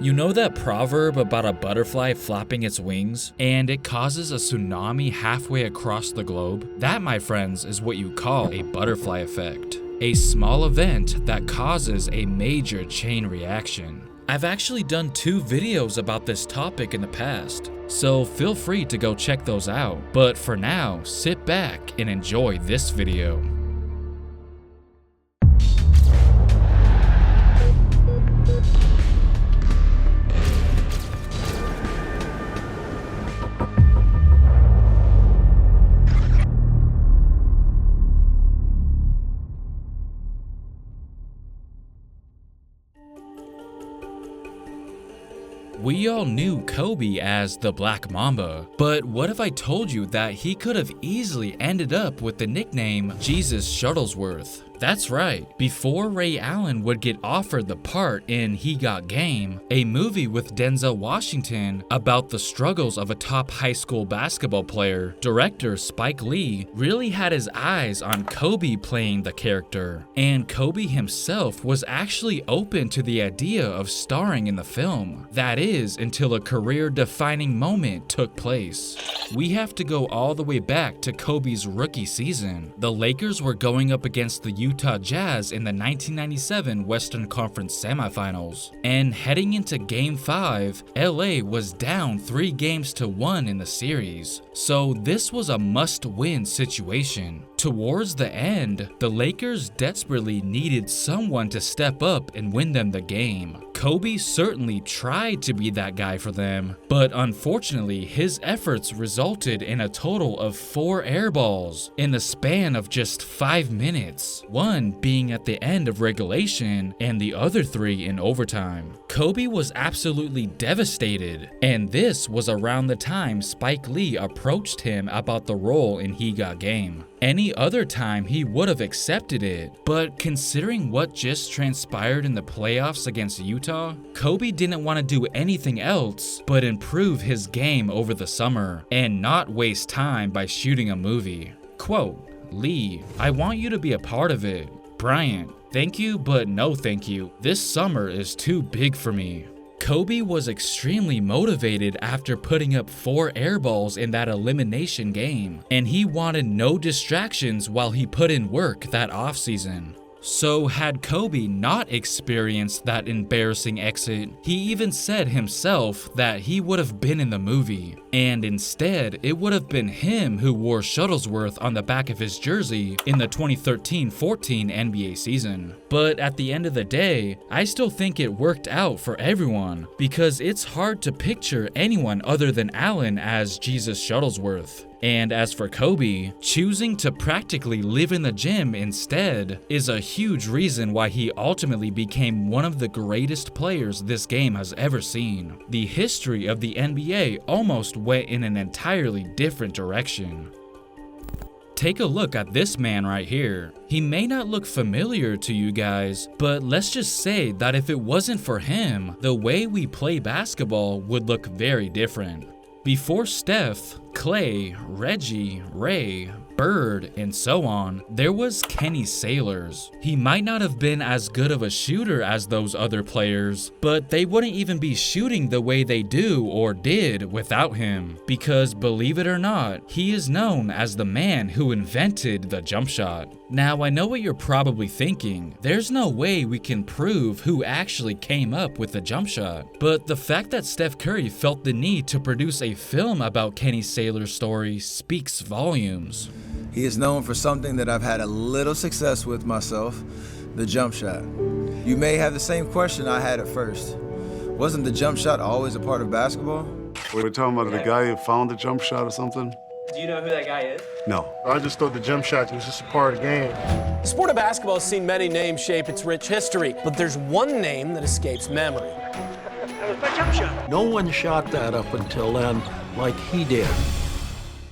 You know that proverb about a butterfly flapping its wings and it causes a tsunami halfway across the globe? That, my friends, is what you call a butterfly effect. A small event that causes a major chain reaction. I've actually done 2 videos about this topic in the past, so feel free to go check those out. But for now, sit back and enjoy this video. We all knew Kobe as the Black Mamba, but what if I told you that he could have easily ended up with the nickname Jesus Shuttlesworth? That's right, before Ray Allen would get offered the part in He Got Game, a movie with Denzel Washington about the struggles of a top high school basketball player, director Spike Lee really had his eyes on Kobe playing the character, and Kobe himself was actually open to the idea of starring in the film. That is, until a career-defining moment took place. We have to go all the way back to Kobe's rookie season. The Lakers were going up against the Utah Jazz in the 1997 Western Conference semifinals, and heading into Game 5, LA was down 3-1 in the series, so this was a must-win situation. Towards the end, the Lakers desperately needed someone to step up and win them the game. Kobe certainly tried to be that guy for them, but unfortunately his efforts resulted in a total of 4 airballs in the span of just 5 minutes, one being at the end of regulation and the other 3 in overtime. Kobe was absolutely devastated, and this was around the time Spike Lee approached him about the role in He Got Game. Any other time he would have accepted it, but considering what just transpired in the playoffs against Utah, Kobe didn't want to do anything else but improve his game over the summer and not waste time by shooting a movie. Quote, "Lee, I want you to be a part of it. Bryant, thank you but no thank you. This summer is too big for me." Kobe was extremely motivated after putting up 4 airballs in that elimination game, and he wanted no distractions while he put in work that offseason. So had Kobe not experienced that embarrassing exit, he even said himself that he would have been in the movie, and instead it would have been him who wore Shuttlesworth on the back of his jersey in the 2013-14 NBA season. But at the end of the day, I still think it worked out for everyone, because it's hard to picture anyone other than Allen as Jesus Shuttlesworth. And as for Kobe, choosing to practically live in the gym instead is a huge reason why he ultimately became one of the greatest players this game has ever seen. The history of the NBA almost went in an entirely different direction. Take a look at this man right here. He may not look familiar to you guys, but let's just say that if it wasn't for him, the way we play basketball would look very different. Before Steph, Clay, Reggie, Ray, Bird, and so on, there was Kenny Sailors. He might not have been as good of a shooter as those other players, but they wouldn't even be shooting the way they do or did without him, because believe it or not, he is known as the man who invented the jump shot. Now, I know what you're probably thinking. There's no way we can prove who actually came up with the jump shot. But the fact that Steph Curry felt the need to produce a film about Kenny Sailor's story speaks volumes. He is known for something that I've had a little success with myself, the jump shot. You may have the same question I had at first. Wasn't the jump shot always a part of basketball? We're talking about the guy who found the jump shot or something? Do you know who that guy is? No. I just thought the jump shot was just a part of the game. The sport of basketball has seen many names shape its rich history, but there's one name that escapes memory. That was my jump shot. No one shot that up until then like he did.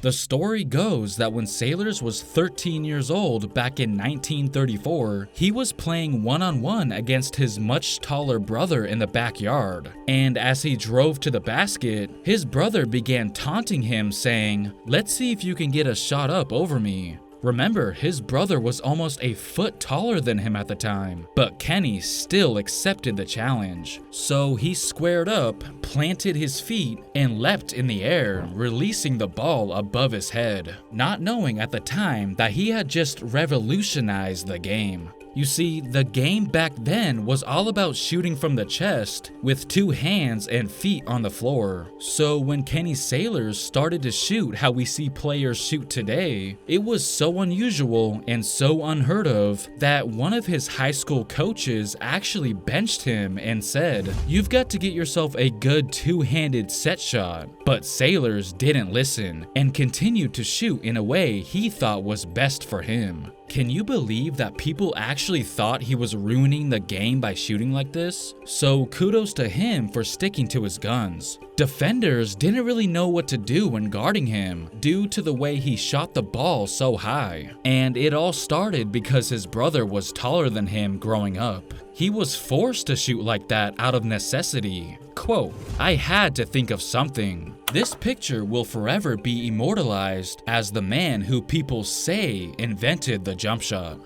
The story goes that when Sailors was 13 years old back in 1934, he was playing one-on-one against his much taller brother in the backyard. And as he drove to the basket, his brother began taunting him saying, "Let's see if you can get a shot up over me." Remember, his brother was almost a foot taller than him at the time, but Kenny still accepted the challenge. So he squared up, planted his feet, and leapt in the air, releasing the ball above his head, not knowing at the time that he had just revolutionized the game. You see, the game back then was all about shooting from the chest with 2 hands and feet on the floor. So when Kenny's sailors started to shoot how we see players shoot today, it was so unusual and so unheard of that one of his high school coaches actually benched him and said, "You've got to get yourself a good 2-handed set shot." But sailors didn't listen and continued to shoot in a way he thought was best for him. Can you believe that people actually thought he was ruining the game by shooting like this? So kudos to him for sticking to his guns. Defenders didn't really know what to do when guarding him due to the way he shot the ball so high. And it all started because his brother was taller than him growing up. He was forced to shoot like that out of necessity. Quote, "I had to think of something." This picture will forever be immortalized as the man who people say invented the jump shot.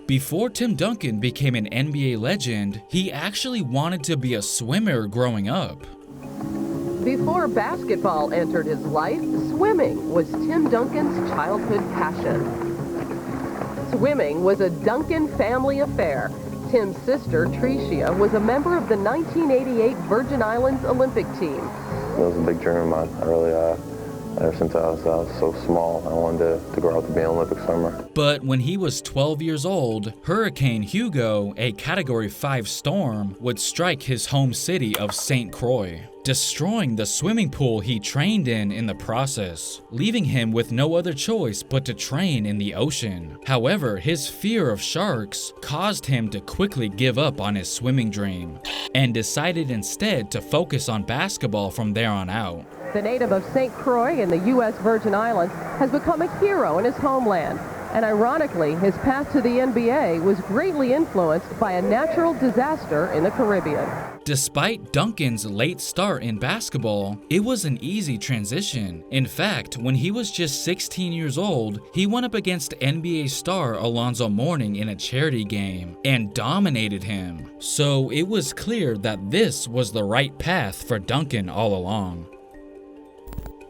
Before Tim Duncan became an NBA legend, he actually wanted to be a swimmer growing up. Before basketball entered his life, swimming was Tim Duncan's childhood passion. Swimming was a Duncan family affair. Tim's sister, Tricia, was a member of the 1988 Virgin Islands Olympic team. It was a big dream of mine. Ever since I was so small, I wanted to grow up to be an Olympic swimmer. But when he was 12 years old, Hurricane Hugo, a Category 5 storm, would strike his home city of St. Croix, destroying the swimming pool he trained in the process, leaving him with no other choice but to train in the ocean. However, his fear of sharks caused him to quickly give up on his swimming dream, and decided instead to focus on basketball from there on out. The native of St. Croix in the U.S. Virgin Islands has become a hero in his homeland. And ironically, his path to the NBA was greatly influenced by a natural disaster in the Caribbean. Despite Duncan's late start in basketball, it was an easy transition. In fact, when he was just 16 years old, he went up against NBA star Alonzo Mourning in a charity game and dominated him. So it was clear that this was the right path for Duncan all along.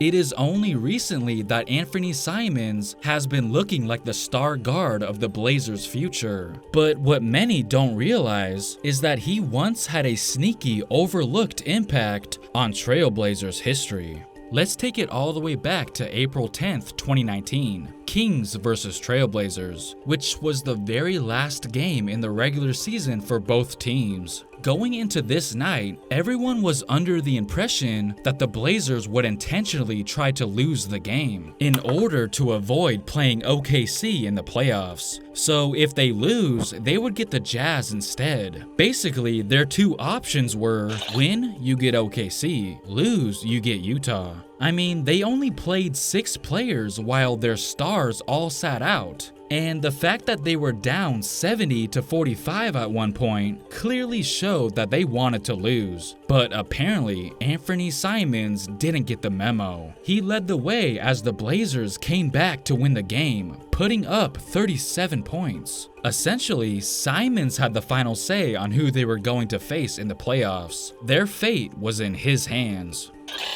It is only recently that Anthony Simons has been looking like the star guard of the Blazers' future. But what many don't realize is that he once had a sneaky, overlooked impact on Trailblazers history. Let's take it all the way back to April 10th, 2019, Kings vs. Trailblazers, which was the very last game in the regular season for both teams. Going into this night, everyone was under the impression that the Blazers would intentionally try to lose the game in order to avoid playing OKC in the playoffs. So if they lose, they would get the Jazz instead. Basically, their two options were win, you get OKC, lose, you get Utah. I mean, they only played 6 players while their stars all sat out. And the fact that they were down 70-45 at one point clearly showed that they wanted to lose. But apparently, Anthony Simons didn't get the memo. He led the way as the Blazers came back to win the game, putting up 37 points. Essentially, Simons had the final say on who they were going to face in the playoffs. Their fate was in his hands.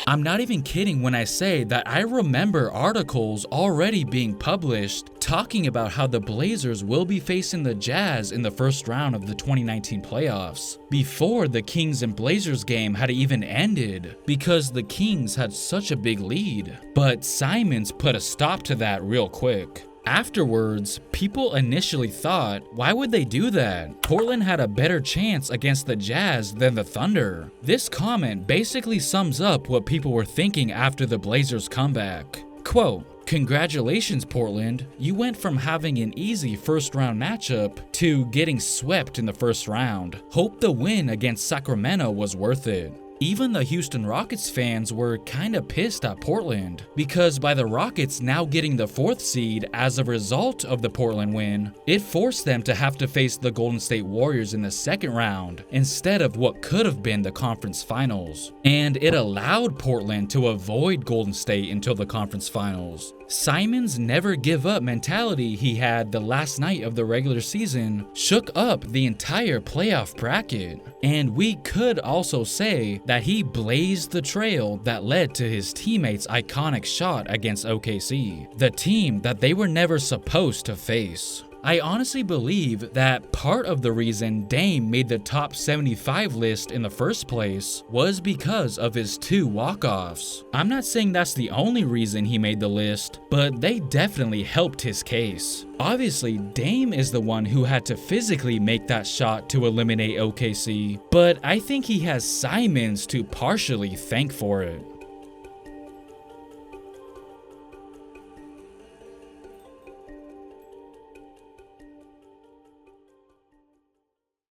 I'm not even kidding when I say that I remember articles already being published talking about how the Blazers will be facing the Jazz in the first round of the 2019 playoffs, before the Kings and Blazers game had even ended, because the Kings had such a big lead. But Simons put a stop to that real quick. Afterwards, people initially thought, why would they do that? Portland had a better chance against the Jazz than the Thunder. This comment basically sums up what people were thinking after the Blazers' comeback. Quote, "Congratulations, Portland. You went from having an easy first-round matchup to getting swept in the first round. Hope the win against Sacramento was worth it." Even the Houston Rockets fans were kinda pissed at Portland, because by the Rockets now getting the 4th seed as a result of the Portland win, it forced them to have to face the Golden State Warriors in the second round instead of what could have been the conference finals. And it allowed Portland to avoid Golden State until the conference finals. Simon's never give up mentality he had the last night of the regular season shook up the entire playoff bracket. And we could also say that he blazed the trail that led to his teammates' iconic shot against OKC, the team that they were never supposed to face. I honestly believe that part of the reason Dame made the top 75 list in the first place was because of his 2 walk-offs. I'm not saying that's the only reason he made the list, but they definitely helped his case. Obviously, Dame is the one who had to physically make that shot to eliminate OKC, but I think he has Simons to partially thank for it.